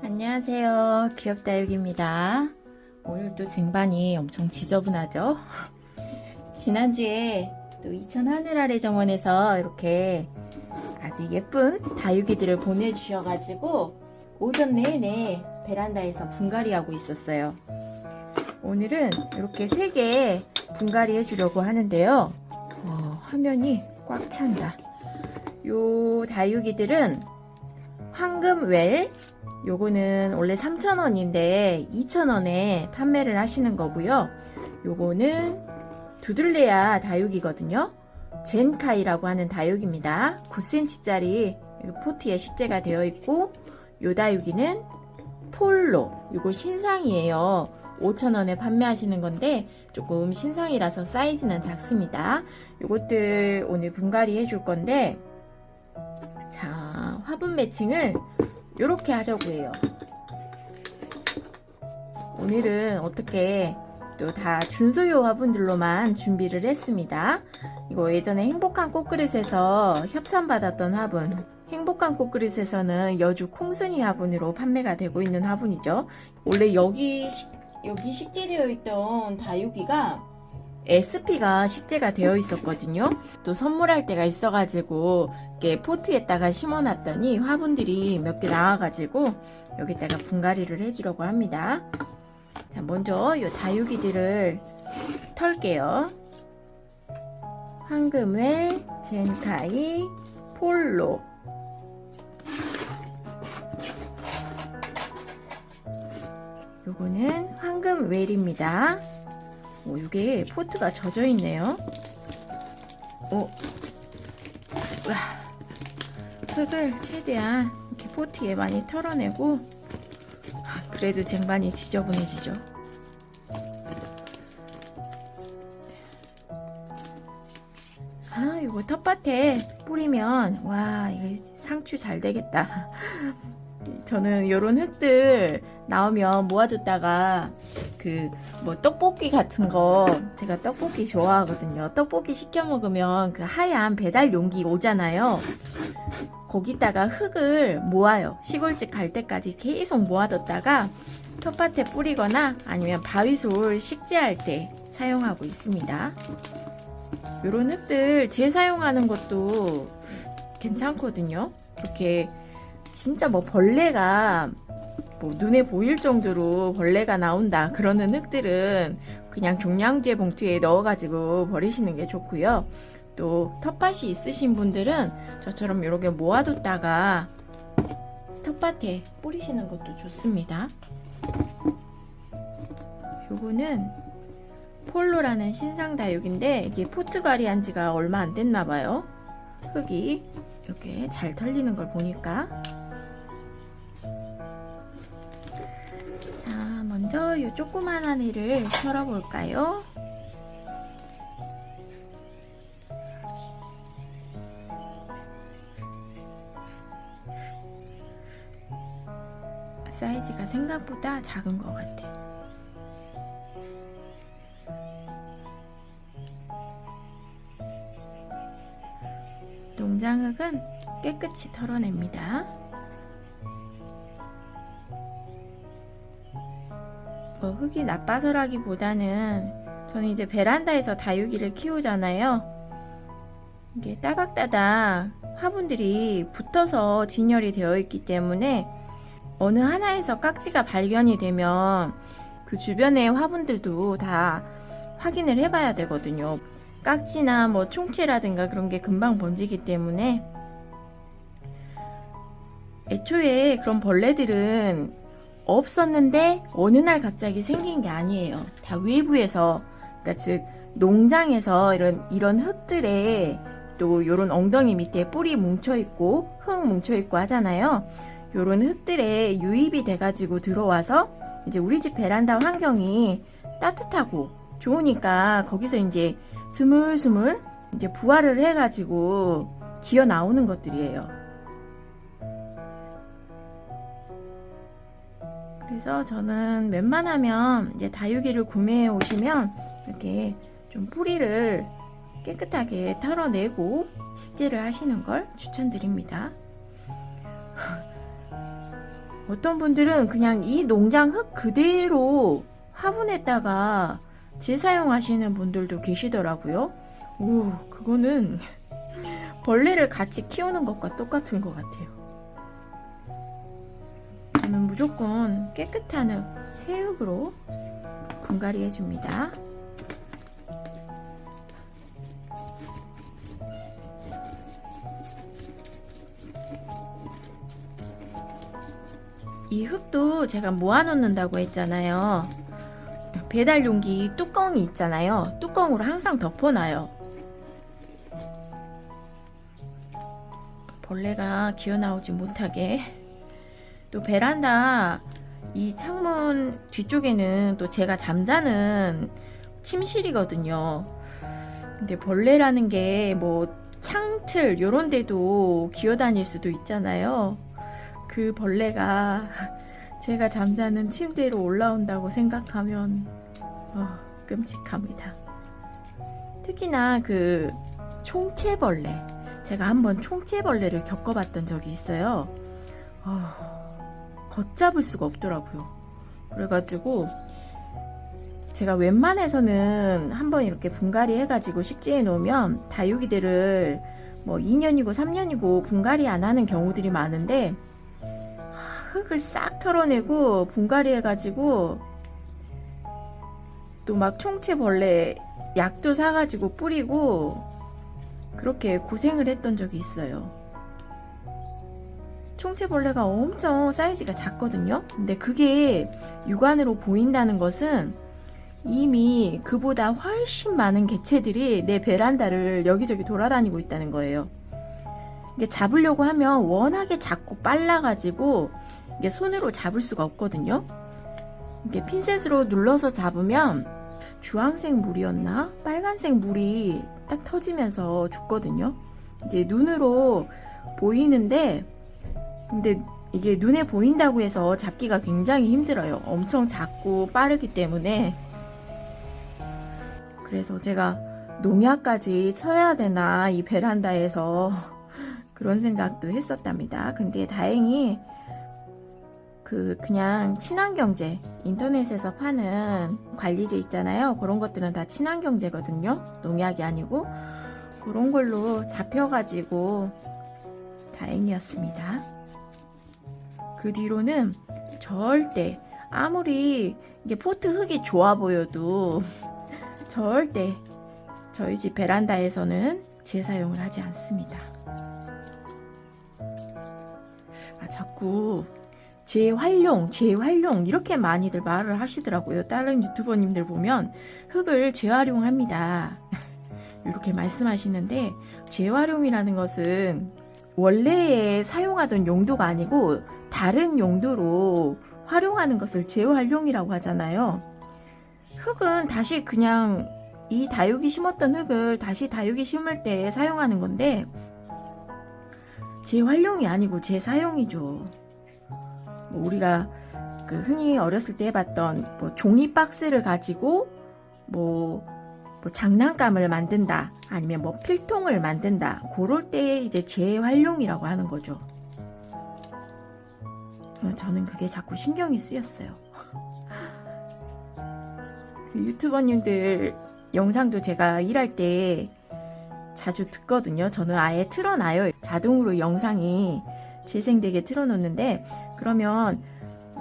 안녕하세요. 귀엽다육입니다. 오늘도 쟁반이 엄청 지저분하죠? 지난주에 또 이천 하늘 아래 정원에서 이렇게 아주 예쁜 다육이들을 보내주셔가지고 오전 내내 베란다에서 분갈이 하고 있었어요. 오늘은 이렇게 3개 분갈이 해주려고 하는데요. 화면이 꽉 찬다. 요 다육이들은 황금웰, 요거는 원래 3,000원인데 2,000원에 판매를 하시는 거고요. 요거는 두들레아 다육이거든요. 젠카이라고 하는 다육입니다. 9cm짜리 포트에 식재가 되어 있고, 요 다육이는 폴로, 요거 신상이에요. 5,000원에 판매하시는 건데 조금 신상이라서 사이즈는 작습니다. 요것들 오늘 분갈이 해줄 건데, 자, 화분 매칭을 이렇게 하려고 해요. 오늘은 어떻게 또 다 준소요 화분들로만 준비를 했습니다. 이거 예전에 행복한 꽃그릇에서 협찬받았던 화분, 행복한 꽃그릇에서는 여주 콩순이 화분으로 판매가 되고 있는 화분이죠. 원래 여기 식재되어 있던 다육이가 SP가 식재가 되어 있었거든요. 또 선물할 때가 있어가지고 이렇게 포트에다가 심어놨더니 화분들이 몇 개 나와가지고 여기다가 분갈이를 해주려고 합니다. 자, 먼저 이 다육이들을 털게요. 황금웰, 젠카이, 폴로. 요거는 황금웰입니다. 이게 포트가 젖어 있네요. 흙을 최대한 이렇게 포트에 많이 털어내고, 그래도 쟁반이 지저분해지죠. 요거 텃밭에 뿌리면 와, 이거 상추 잘 되겠다. 저는 요런 흙들 나오면 모아뒀다가 떡볶이 같은 거, 제가 떡볶이 좋아하거든요. 떡볶이 시켜 먹으면 그 하얀 배달 용기 오잖아요. 거기다가 흙을 모아요. 시골집 갈 때까지 계속 모아뒀다가 텃밭에 뿌리거나 아니면 바위솔 식재할 때 사용하고 있습니다. 요런 흙들 재사용하는 것도 괜찮거든요. 이렇게 진짜 벌레가 눈에 보일 정도로 벌레가 나온다 그러는 흙들은 그냥 종량제 봉투에 넣어가지고 버리시는 게 좋고요. 또 텃밭이 있으신 분들은 저처럼 이렇게 모아뒀다가 텃밭에 뿌리시는 것도 좋습니다. 요거는 폴로라는 신상 다육인데 이게 포트갈이 한 지가 얼마 안 됐나 봐요. 흙이 이렇게 잘 털리는 걸 보니까. 자, 먼저 이 조그만한 애를 털어볼까요? 사이즈가 생각보다 작은 것 같아. 농장흙은 깨끗이 털어냅니다. 흙이 나빠서라기보다는 저는 이제 베란다에서 다육이를 키우잖아요. 이게 따닥따닥 화분들이 붙어서 진열이 되어 있기 때문에 어느 하나에서 깍지가 발견이 되면 그 주변의 화분들도 다 확인을 해봐야 되거든요. 깍지나 총채라든가 그런 게 금방 번지기 때문에. 애초에 그런 벌레들은 없었는데 어느 날 갑자기 생긴 게 아니에요. 다 외부에서, 그러니까 즉 농장에서 이런 흙들에 또 요런 엉덩이 밑에 뿌리 뭉쳐있고 흙 뭉쳐있고 하잖아요. 요런 흙들에 유입이 돼가지고 들어와서 이제 우리 집 베란다 환경이 따뜻하고 좋으니까 거기서 이제 스물스물 이제 부화를 해가지고 기어 나오는 것들이에요. 그래서 저는 웬만하면 이제 다육이를 구매해 오시면 이렇게 좀 뿌리를 깨끗하게 털어내고 식재를 하시는 걸 추천드립니다. 어떤 분들은 그냥 이 농장 흙 그대로 화분에다가 재사용하시는 분들도 계시더라고요. 오, 그거는 벌레를 같이 키우는 것과 똑같은 것 같아요. 저는 무조건 깨끗한 새흙으로 분갈이 해줍니다. 이 흙도 제가 모아놓는다고 했잖아요. 배달 용기 뚜껑이 있잖아요. 뚜껑으로 항상 덮어놔요. 벌레가 기어나오지 못하게. 또 베란다 이 창문 뒤쪽에는 또 제가 잠자는 침실이거든요. 근데 벌레라는 게 뭐 창틀 요런 데도 기어다닐 수도 있잖아요. 그 벌레가 제가 잠자는 침대로 올라온다고 생각하면 끔찍합니다. 특히나 그 총채벌레, 제가 한번 총채벌레를 겪어봤던 적이 있어요. 걷잡을 수가 없더라고요. 그래가지고 제가 웬만해서는 한번 이렇게 분갈이 해가지고 식재해 놓으면 다육이들을 뭐 2년이고 3년이고 분갈이 안 하는 경우들이 많은데, 흙을 싹 털어내고 분갈이 해가지고 또 막 총채벌레 약도 사가지고 뿌리고 그렇게 고생을 했던 적이 있어요. 총채벌레가 엄청 사이즈가 작거든요. 근데 그게 육안으로 보인다는 것은 이미 그보다 훨씬 많은 개체들이 내 베란다를 여기저기 돌아다니고 있다는 거예요. 이게 잡으려고 하면 워낙에 작고 빨라가지고 이게 손으로 잡을 수가 없거든요. 이게 핀셋으로 눌러서 잡으면 주황색 물이었나? 빨간색 물이 딱 터지면서 죽거든요. 이제 눈으로 보이는데, 근데 이게 눈에 보인다고 해서 잡기가 굉장히 힘들어요. 엄청 작고 빠르기 때문에. 그래서 제가 농약까지 쳐야 되나 이 베란다에서 그런 생각도 했었답니다. 근데 다행히 그냥 친환경제, 인터넷에서 파는 관리제 있잖아요. 그런 것들은 다 친환경제거든요. 농약이 아니고. 그런 걸로 잡혀가지고 다행이었습니다. 그 뒤로는 절대 아무리 이게 포트 흙이 좋아 보여도 절대 저희 집 베란다에서는 재사용을 하지 않습니다. 자꾸 재활용 이렇게 많이들 말을 하시더라고요. 다른 유튜버님들 보면 흙을 재활용합니다. 이렇게 말씀하시는데, 재활용이라는 것은 원래에 사용하던 용도가 아니고 다른 용도로 활용하는 것을 재활용이라고 하잖아요. 흙은 다시 그냥 이 다육이 심었던 흙을 다시 다육이 심을 때 사용하는 건데, 재활용이 아니고 재사용이죠. 뭐 우리가 그 흔히 어렸을 때 해봤던 뭐 종이 박스를 가지고 뭐 장난감을 만든다, 아니면 뭐 필통을 만든다, 그럴 때 이제 재활용이라고 하는 거죠. 저는 그게 자꾸 신경이 쓰였어요. 그 유튜버님들 영상도 제가 일할 때 자주 듣거든요. 저는 아예 틀어놔요. 자동으로 영상이 재생되게 틀어놓는데, 그러면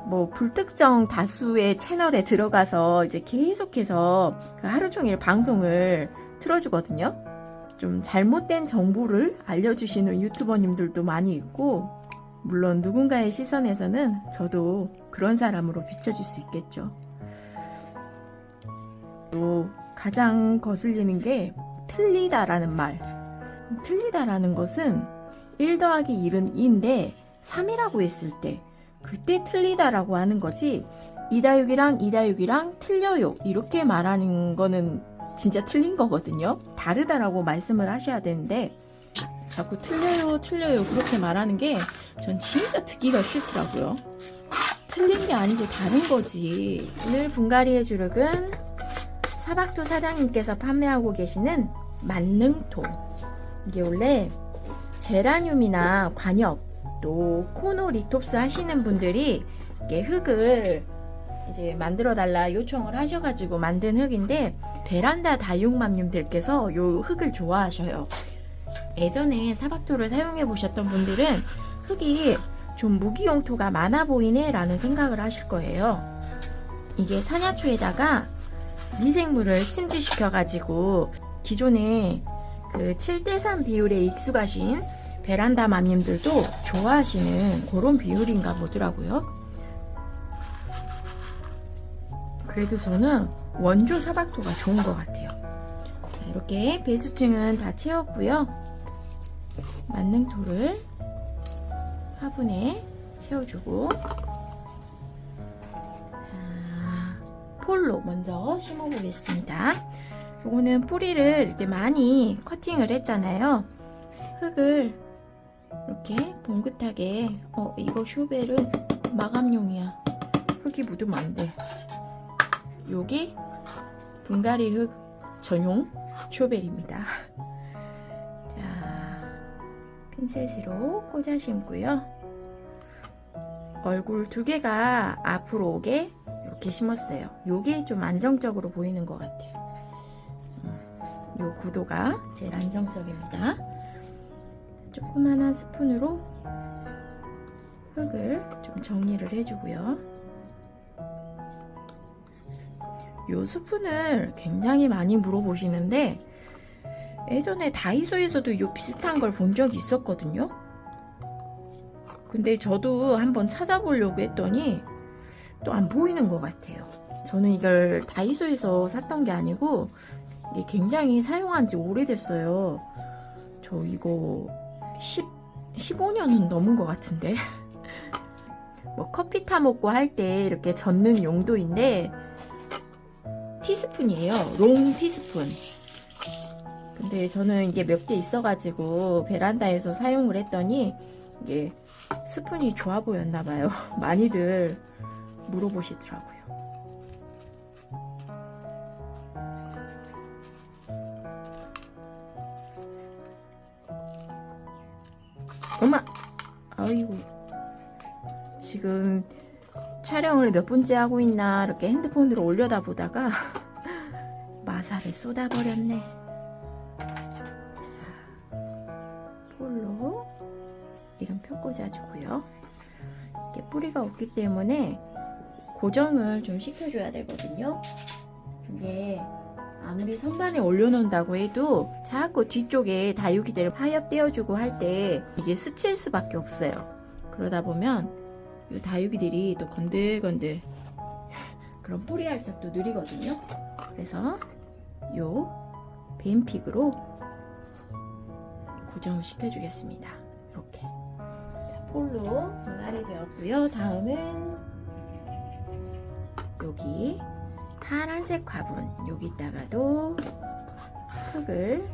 뭐 불특정 다수의 채널에 들어가서 이제 계속해서 그 하루 종일 방송을 틀어주거든요. 좀 잘못된 정보를 알려주시는 유튜버님들도 많이 있고, 물론 누군가의 시선에서는 저도 그런 사람으로 비춰질 수 있겠죠. 또 가장 거슬리는 게 틀리다라는 말. 틀리다라는 것은 1 더하기 1은 2인데 3이라고 했을 때 그때 틀리다라고 하는 거지, 이다육이랑 틀려요 이렇게 말하는 거는 진짜 틀린 거거든요. 다르다라고 말씀을 하셔야 되는데 자꾸 틀려요 그렇게 말하는 게 전 진짜 듣기가 싫더라고요. 틀린 게 아니고 다른 거지. 오늘 분갈이의 주력은 사박토 사장님께서 판매하고 계시는 만능토. 이게 원래 제라늄이나 관엽 또 코노 리톱스 하시는 분들이 이게 흙을 이제 만들어 달라 요청을 하셔가지고 만든 흙인데, 베란다 다육맘님들께서 요 흙을 좋아하셔요. 예전에 사박토를 사용해 보셨던 분들은 흙이 좀 무기용토가 많아 보이네 라는 생각을 하실 거예요. 이게 산야초에다가 미생물을 침투시켜 가지고 기존에 그 7대3 비율에 익숙하신 베란다 맘님들도 좋아하시는 그런 비율인가 보더라고요. 그래도 저는 원조 사박토가 좋은 것 같아요. 자, 이렇게 배수층은 다 채웠고요. 만능토를 화분에 채워주고, 폴로 먼저 심어보겠습니다. 요거는 뿌리를 이렇게 많이 커팅을 했잖아요. 흙을 이렇게 봉긋하게, 이거 쇼벨은 마감용이야. 흙이 묻으면 안 돼. 요게 분갈이 흙 전용 쇼벨입니다. 자, 핀셋으로 꽂아 심고요. 얼굴 두 개가 앞으로 오게 이렇게 심었어요. 요게 좀 안정적으로 보이는 것 같아요. 요 구도가 제일 안정적입니다. 조그만한 스푼으로 흙을 좀 정리를 해주고요. 요 스푼을 굉장히 많이 물어보시는데, 예전에 다이소에서도 요 비슷한 걸 본 적이 있었거든요. 근데 저도 한번 찾아보려고 했더니 또 안 보이는 것 같아요. 저는 이걸 다이소에서 샀던 게 아니고 이게 굉장히 사용한 지 오래됐어요. 저 이거 15년은 넘은 것 같은데. 뭐 커피 타 먹고 할 때 이렇게 젓는 용도인데, 티스푼이에요. 롱 티스푼. 근데 저는 이게 몇 개 있어가지고 베란다에서 사용을 했더니 이게 스푼이 좋아 보였나봐요. 많이들 물어보시더라고요. 엄마! 아이고, 지금 촬영을 몇 번째 하고 있나 이렇게 핸드폰으로 올려다 보다가 마사를 쏟아버렸네. 폴로 이름표 꽂아주고요. 이렇게 뿌리가 없기 때문에 고정을 좀 시켜줘야 되거든요. 그게 아무리 선반에 올려놓는다고 해도 자꾸 뒤쪽에 다육이들 파엽 떼어주고 할 때 이게 스칠 수밖에 없어요. 그러다 보면 이 다육이들이 또 건들건들 그런 뿌리 활짝도 느리거든요. 그래서 요 뱀픽으로 고정을 시켜주겠습니다. 이렇게. 자, 폴로 분갈이 되었고요. 다음은 여기 파란색 화분, 여기다가도 흙을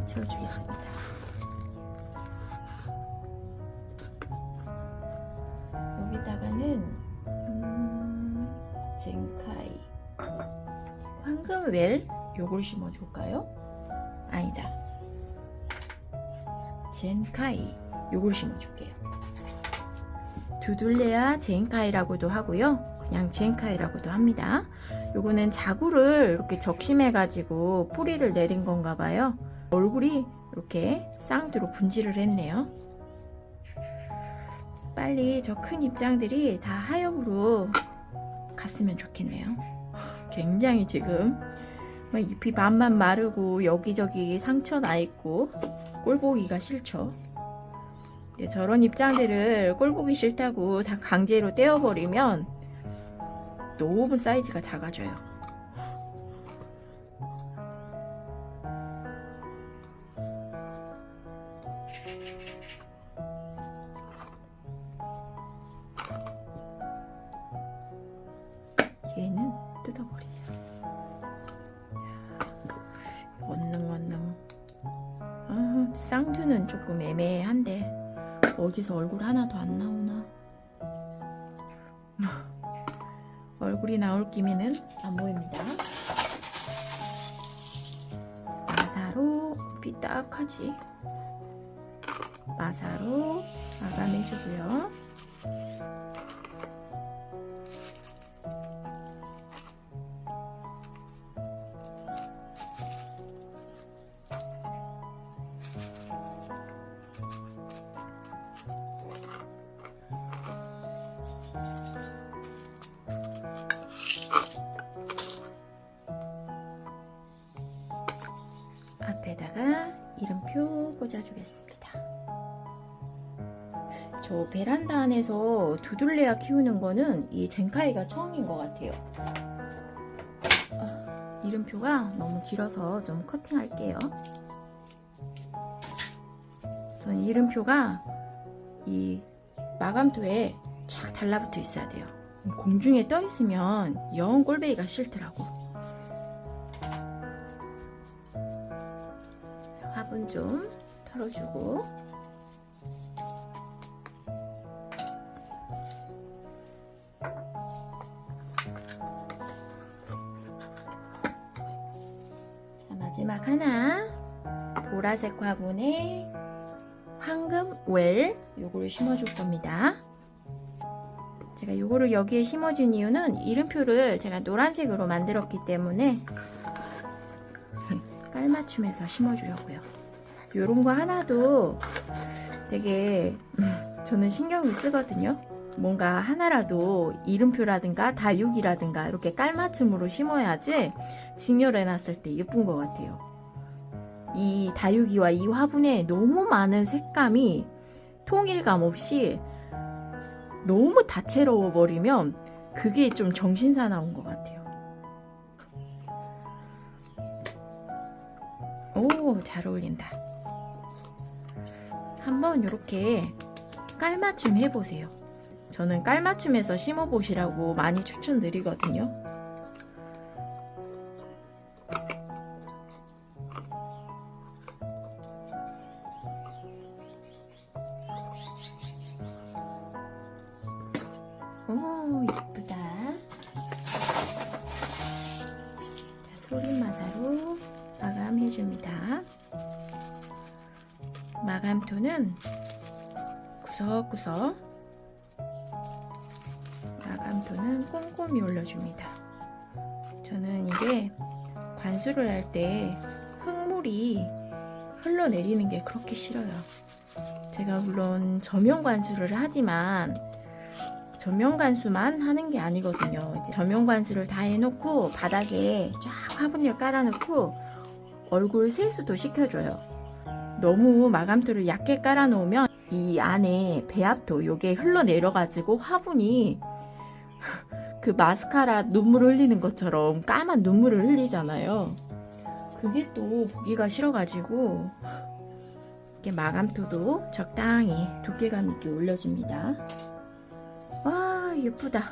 채워주겠습니다. 여기다가는 젠카이 황금웰 요걸 심어줄까요? 아니다, 젠카이 요걸 심어줄게요. 두둘레아 젠카이라고도 하고요, 그냥 젠카이라고도 합니다. 요거는 자구를 이렇게 적심해가지고 뿌리를 내린 건가 봐요. 얼굴이 이렇게 쌍두로 분질을 했네요. 빨리 저 큰 입장들이 다 하엽으로 갔으면 좋겠네요. 굉장히 지금 막 잎이 반만 마르고 여기저기 상처 나 있고 꼴 보기가 싫죠. 저런 입장들을 꼴 보기 싫다고 다 강제로 떼어버리면 너무 사이즈가 작아져요. 얘는 뜯어버리죠. 원능. 쌍두는 조금 애매한데 어디서 얼굴 하나도 안 나오나. 얼굴이 나올 기미는 안 보입니다. 마사로 삐딱하지. 마사로 마감해주고요. 앞에다가 이름표 꽂아주겠습니다. 저 베란다 안에서 두들레아 키우는 거는 이 젠카이가 처음인 것 같아요. 이름표가 너무 길어서 좀 커팅할게요. 저는 이름표가 이 마감토에 쫙 달라붙어 있어야 돼요. 공중에 떠 있으면 영 꼴배기가 싫더라고. 화분 좀 털어주고, 자, 마지막 하나, 보라색 화분에 황금 웰, 요거를 심어줄 겁니다. 제가 요거를 여기에 심어준 이유는 이름표를 제가 노란색으로 만들었기 때문에 깔맞춤해서 심어주려고요. 요런 거 하나도 되게 저는 신경을 쓰거든요. 뭔가 하나라도 이름표라든가 다육이라든가 이렇게 깔맞춤으로 심어야지 직렬해놨을 때 예쁜 것 같아요. 이 다육이와 이 화분에 너무 많은 색감이 통일감 없이 너무 다채로워 버리면 그게 좀 정신사나운 것 같아요. 오, 잘 어울린다. 한번 이렇게 깔맞춤 해보세요. 저는 깔맞춤해서 심어보시라고 많이 추천드리거든요. 오, 예쁘다. 자, 소림마사로 마감해줍니다. 마감토는 구석구석 마감토는 꼼꼼히 올려줍니다. 저는 이게 관수를 할 때 흙물이 흘러내리는 게 그렇게 싫어요. 제가 물론 저면 관수를 하지만 저면 관수만 하는 게 아니거든요. 이제 저면 관수를 다 해놓고 바닥에 쫙 화분을 깔아놓고 얼굴 세수도 시켜줘요. 너무 마감토를 얇게 깔아놓으면 이 안에 배합토 요게 흘러내려가지고 화분이 그 마스카라 눈물 흘리는 것처럼 까만 눈물을 흘리잖아요. 그게 또 보기가 싫어가지고 이렇게 마감토도 적당히 두께감 있게 올려줍니다. 와, 예쁘다.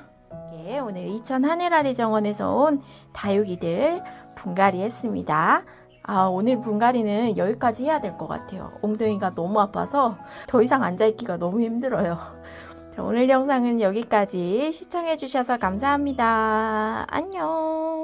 예, 오늘 이천 하늘아리 정원에서 온 다육이들 분갈이 했습니다. 오늘 분갈이는 여기까지 해야 될 것 같아요. 엉덩이가 너무 아파서 더 이상 앉아있기가 너무 힘들어요. 자, 오늘 영상은 여기까지 시청해주셔서 감사합니다. 안녕.